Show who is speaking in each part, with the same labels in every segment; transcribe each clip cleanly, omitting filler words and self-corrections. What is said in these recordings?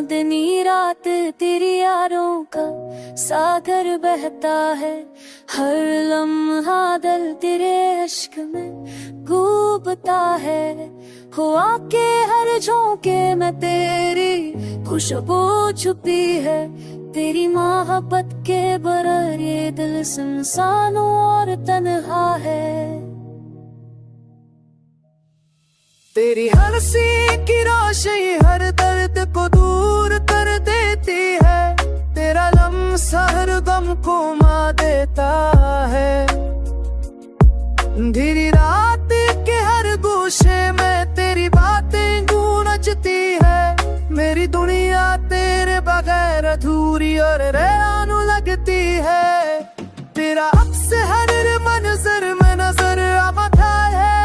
Speaker 1: चांदनी रात तेरी यारों का सागर बहता है, हर लम्हा दिल तेरे इश्क में डूबता है। हुआ के हर झोंके में तेरी खुशबू छुपी है, तेरी मोहब्बत के बगैर ये दिल सुनसान और तन्हा है।
Speaker 2: तेरी हर सी की रोशनी हर दर्द को दूर कर देती है, तेरा लम्हा हर गम को मार देता है। धीरी रात के हर गोशे में तेरी बातें गूंजती है, मेरी दुनिया तेरे बगैर अधूरी और रैन लगती है। तेरा अक्स हर मंजर में नजर आता है,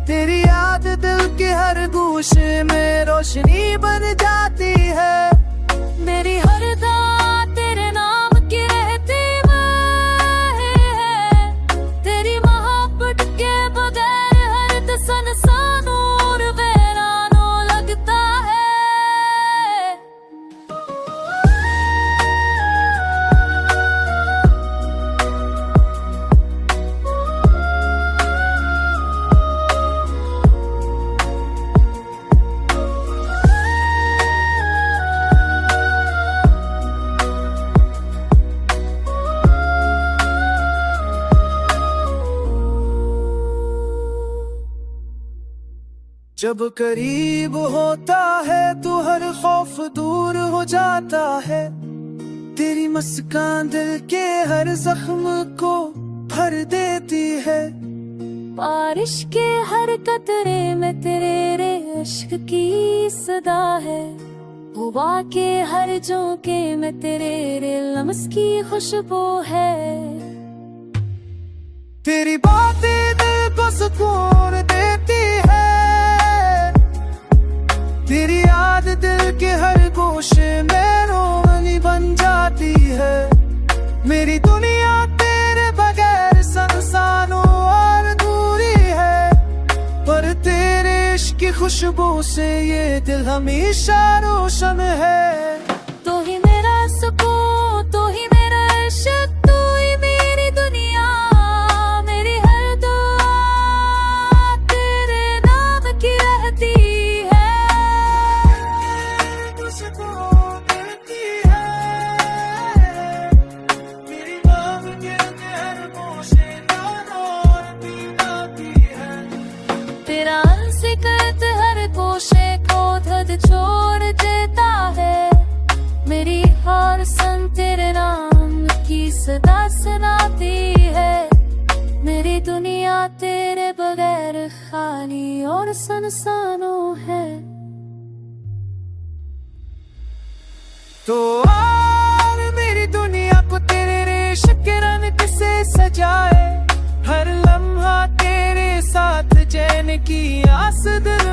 Speaker 2: तेरी याद दिल के हर गोशे में रोशनी बन जाती है।
Speaker 1: मेरी हर दात तेरे नाम की रहती है, तेरी मोहब्बत के बगैर हर सुनसान और वीरानो लगता है।
Speaker 2: जब करीब होता है तो हर खौफ दूर हो जाता है, तेरी मुस्कान दिल के हर जख्म को भर देती है।
Speaker 1: बारिश के हर कतरे में तेरे इश्क की सदा है, हवा के हर झोंके में तेरे लम्स की खुशबू है।
Speaker 2: तेरी बातें दिल को सुकून देती है, तेरी याद दिल के हर गोशे में रोशनी बन जाती है। मेरी दुनिया तेरे बगैर सुनसान और दूरी है, पर तेरे इश्क की खुशबू से ये दिल हमेशा रोशन है।
Speaker 1: तू ही मेरा सुकून, तू ही मेरा इश्क, तू ही मेरी दुनिया, मेरी हर दुआ तेरे नाम की रहती है। तेरा सिकत हर गोशे को धद छोड़ देता है, मेरी हर सन तेरे नाम की सदा सुनाती है। मेरी दुनिया तेरे बगैर खाली और सुनसानो है।
Speaker 2: तो और मेरी दुनिया को तेरे इश्क के रंग से सजाए, हर लम्हा तेरे साथ चैन की आस दिल